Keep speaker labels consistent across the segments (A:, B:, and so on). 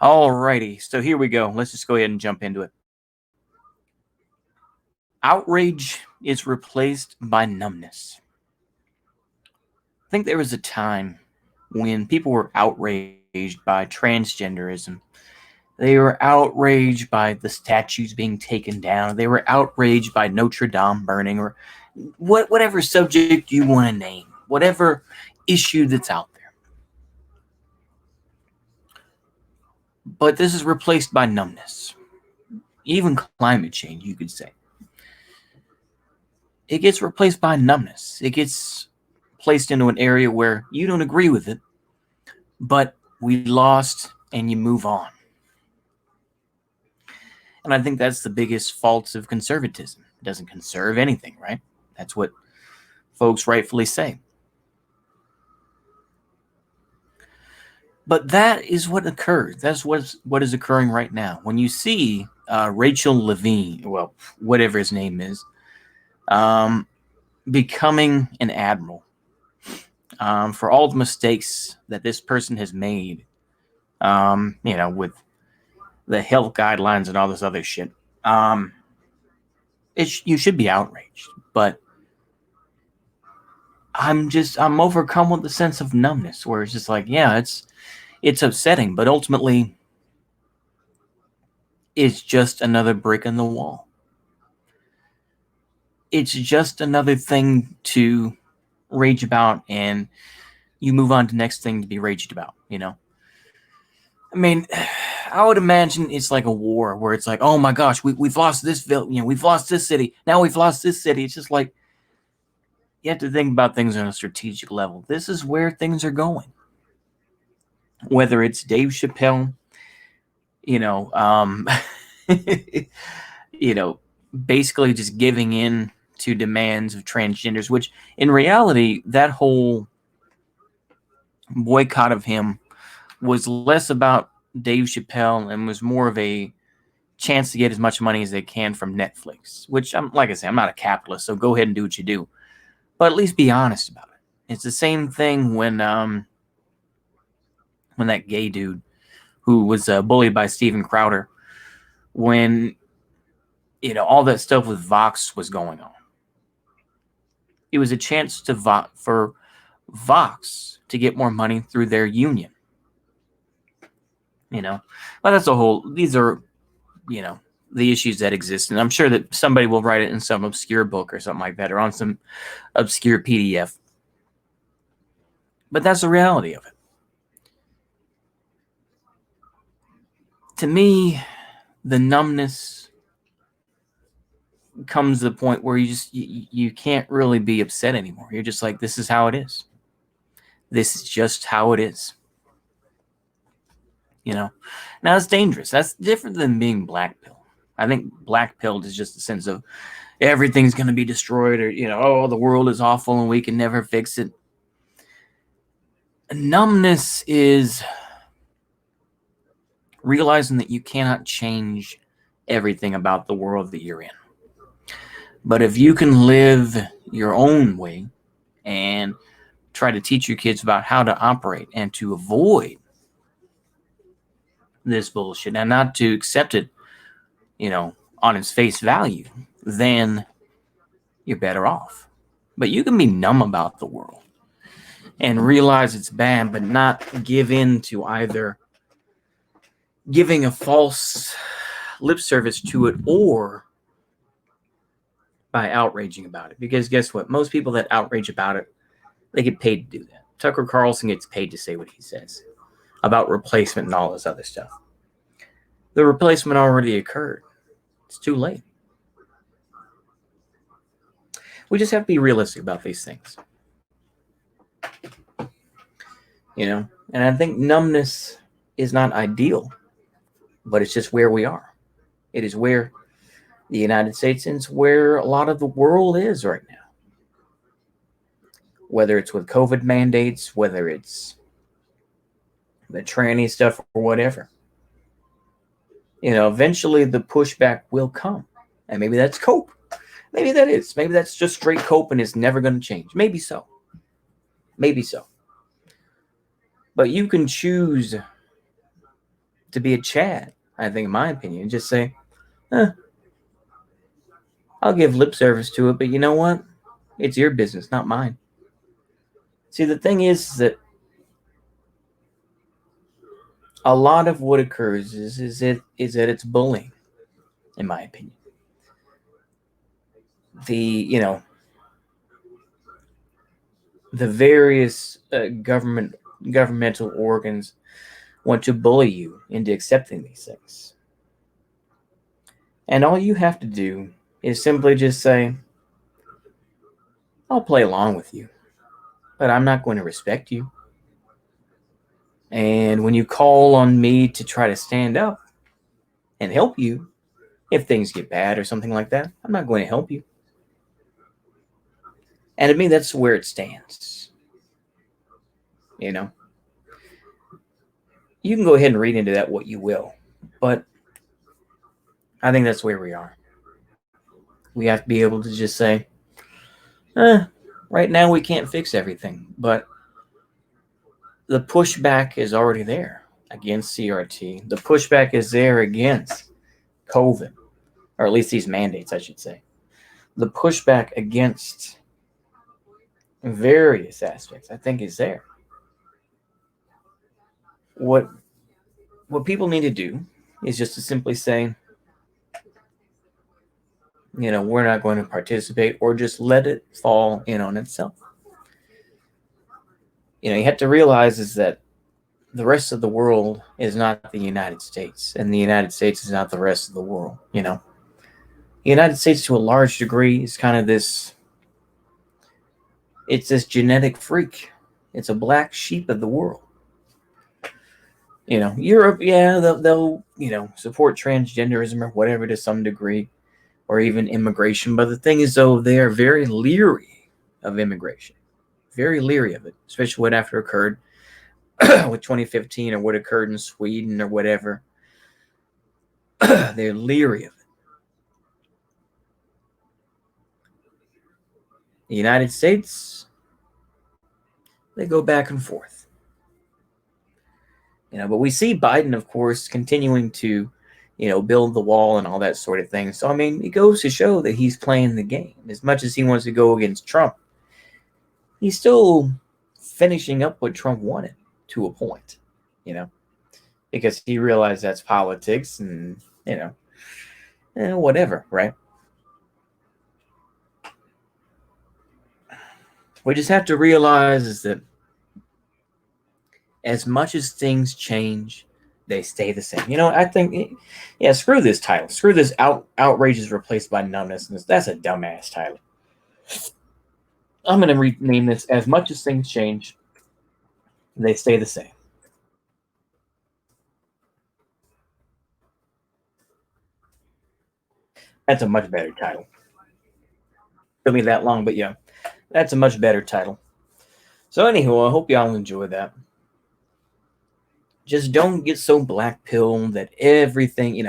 A: Alrighty, so here we go. Let's just go ahead and jump into it. Outrage is replaced by numbness. I think there was a time when people were outraged by transgenderism. They were outraged by the statues being taken down. They were outraged by Notre Dame burning, or whatever subject you want to name, whatever issue that's out there. But this is replaced by numbness. Even climate change, you could say. It gets replaced by numbness. It gets placed into an area where you don't agree with it, but we lost and you move on. And I think that's the biggest fault of conservatism. It doesn't conserve anything, right? That's what folks rightfully say. But that is what occurs. That's what is occurring right now. When you see Rachel Levine, well, whatever his name is, becoming an admiral, for all the mistakes that this person has made, with the health guidelines and all this other shit, you should be outraged. But I'm overcome with the sense of numbness, where it's just like, yeah, it's upsetting, but ultimately it's just another brick in the wall. It's just another thing to rage about, and you move on to the next thing to be raged about, I mean, I would imagine it's like a war where it's like, oh my gosh, we've lost this we've lost this city. Now we've lost this city. It's just like, you have to think about things on a strategic level. This is where things are going. Whether it's Dave Chappelle, basically just giving in to demands of transgenders, which in reality, that whole boycott of him was less about Dave Chappelle and was more of a chance to get as much money as they can from Netflix, which like I say, I'm not a capitalist, so go ahead and do what you do, but at least be honest about it. It's the same thing when that gay dude who was bullied by Steven Crowder, when all that stuff with Vox was going on. It was a chance to vote for Vox to get more money through their union. But that's these are, the issues that exist. And I'm sure that somebody will write it in some obscure book or something like that, or on some obscure PDF. But that's the reality of it. To me, the numbness comes to the point where you can't really be upset anymore. You're just like, this is how it is. This is just how it is. Now it's dangerous. That's different than being black pill. I think black pilled is just a sense of everything's going to be destroyed, or oh, the world is awful and we can never fix it. Numbness is realizing that you cannot change everything about the world that you're in. But if you can live your own way and try to teach your kids about how to operate and to avoid this bullshit and not to accept it, on its face value, then you're better off. But you can be numb about the world and realize it's bad, but not give in to either giving a false lip service to it or by outraging about it. Because guess what? Most people that outrage about it, they get paid to do that. Tucker Carlson gets paid to say what he says about replacement and all this other stuff. The replacement already occurred. It's too late. We just have to be realistic about these things. And I think numbness is not ideal, but it's just where we are. It is where the United States is, where a lot of the world is right now. Whether it's with COVID mandates, whether it's the tranny stuff or whatever. Eventually the pushback will come. And maybe that's cope. Maybe that is. Maybe that's just straight cope and it's never going to change. Maybe so. Maybe so. But you can choose to be a Chad, I think, in my opinion. Just say, eh, I'll give lip service to it, but you know what? It's your business, not mine. See, the thing is that a lot of what occurs is that it's bullying, in my opinion. The the various governmental organs want to bully you into accepting these things, and all you have to do is simply just say, "I'll play along with you, but I'm not going to respect you." And when you call on me to try to stand up and help you, if things get bad or something like that, I'm not going to help you. And to me, that's where it stands. You know, you can go ahead and read into that what you will, but I think that's where we are. We have to be able to just say, eh, right now we can't fix everything, but the pushback is already there against CRT. The pushback is there against COVID, or at least these mandates, I should say. The pushback against various aspects, I think, is there. What people need to do is just to simply say, we're not going to participate, or just let it fall in on itself. You have to realize is that the rest of the world is not the United States, and the United States is not the rest of the world. The United States, to a large degree, is kind of it's this genetic freak. It's a black sheep of the world. Europe, yeah, they'll support transgenderism or whatever to some degree, or even immigration. But the thing is, though, they are very leery of immigration, very leery of it, especially what after occurred with 2015 or what occurred in Sweden or whatever. They're leery of it. The United States, they go back and forth. But we see Biden, of course, continuing to, build the wall and all that sort of thing. So, I mean, it goes to show that he's playing the game. As much as he wants to go against Trump, he's still finishing up what Trump wanted to a point, because he realized that's politics and, whatever, right? We just have to realize is that as much as things change, they stay the same. I think, yeah, screw this title. Screw this outrage is replaced by numbness. That's a dumbass title. I'm going to rename this as much as things change, they stay the same. That's a much better title. Took me that long, but yeah, that's a much better title. So anywho, I hope y'all enjoy that. Just don't get so black pill that everything,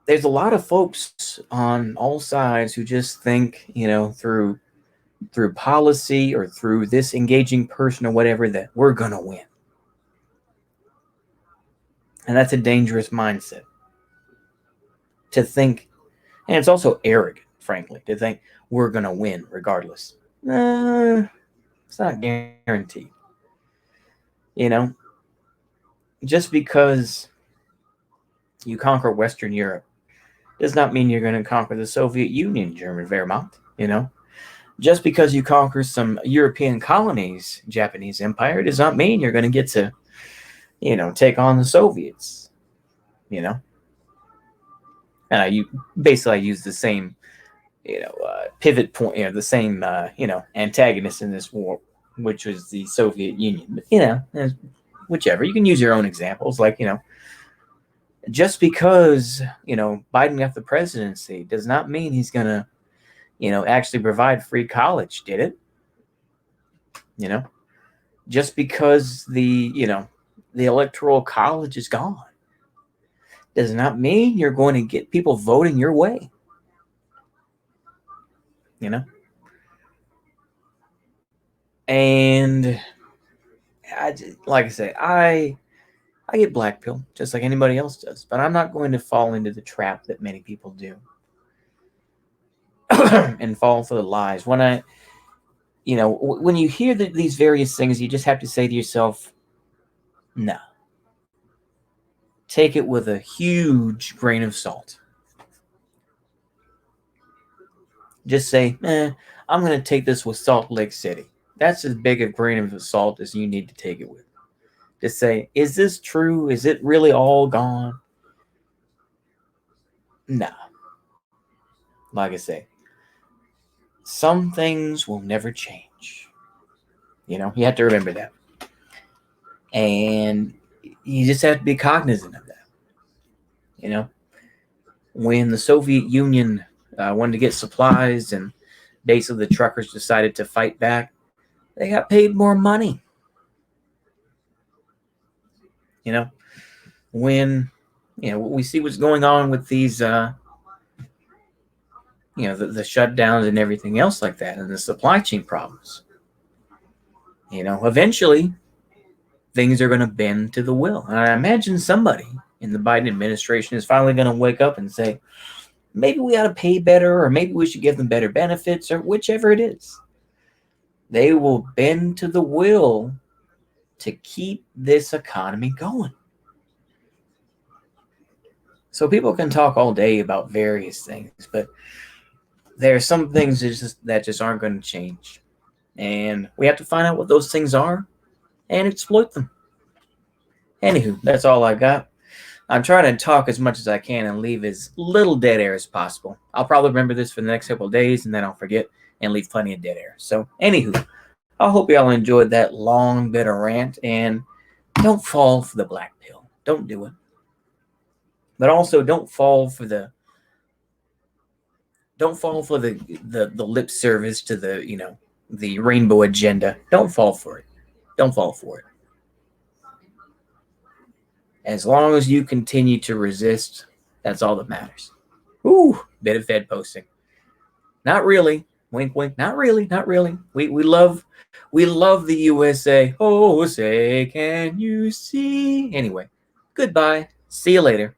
A: there's a lot of folks on all sides who just think, through policy or through this engaging person or whatever, that we're going to win. And that's a dangerous mindset to think. And it's also arrogant, frankly, to think we're going to win regardless. It's not guaranteed. Just because you conquer Western Europe does not mean you're going to conquer the Soviet Union, German Wehrmacht, Just because you conquer some European colonies, Japanese Empire, does not mean you're going to get to, take on the Soviets, And I use the same, pivot point, the same, antagonist in this war, which was the Soviet Union. But, whichever. You can use your own examples, like, just because, Biden got the presidency does not mean he's going to, actually provide free college, did it? Just because the electoral college is gone does not mean you're going to get people voting your way. And like I say, I get black pill just like anybody else does, but I'm not going to fall into the trap that many people do and fall for the lies. When when you hear these various things, you just have to say to yourself, no. Take it with a huge grain of salt. Just say, I'm going to take this with Salt Lake City. That's as big a grain of salt as you need to take it with. Just say, is this true? Is it really all gone? No. Like I say, some things will never change. You have to remember that. And you just have to be cognizant of that. When the Soviet Union wanted to get supplies and basically the truckers decided to fight back, they got paid more money. When we see what's going on with these the shutdowns and everything else like that, and the supply chain problems, eventually things are going to bend to the will. And I imagine somebody in the Biden administration is finally going to wake up and say, maybe we ought to pay better, or maybe we should give them better benefits, or whichever it is. They will bend to the will to keep this economy going. So people can talk all day about various things, but there are some things that just aren't going to change. And we have to find out what those things are and exploit them. Anywho, that's all I got. I'm trying to talk as much as I can and leave as little dead air as possible. I'll probably remember this for the next couple of days, and then I'll forget and leave plenty of dead air. So, anywho, I hope y'all enjoyed that long bit of rant, and don't fall for the black pill. Don't do it. But also don't fall for the lip service to the rainbow agenda. Don't fall for it. Don't fall for it. As long as you continue to resist, that's all that matters. Ooh, bit of Fed posting. Not really. Wink, wink. Not really. Not really. We love the USA. Oh, say, can you see? Anyway, goodbye. See you later.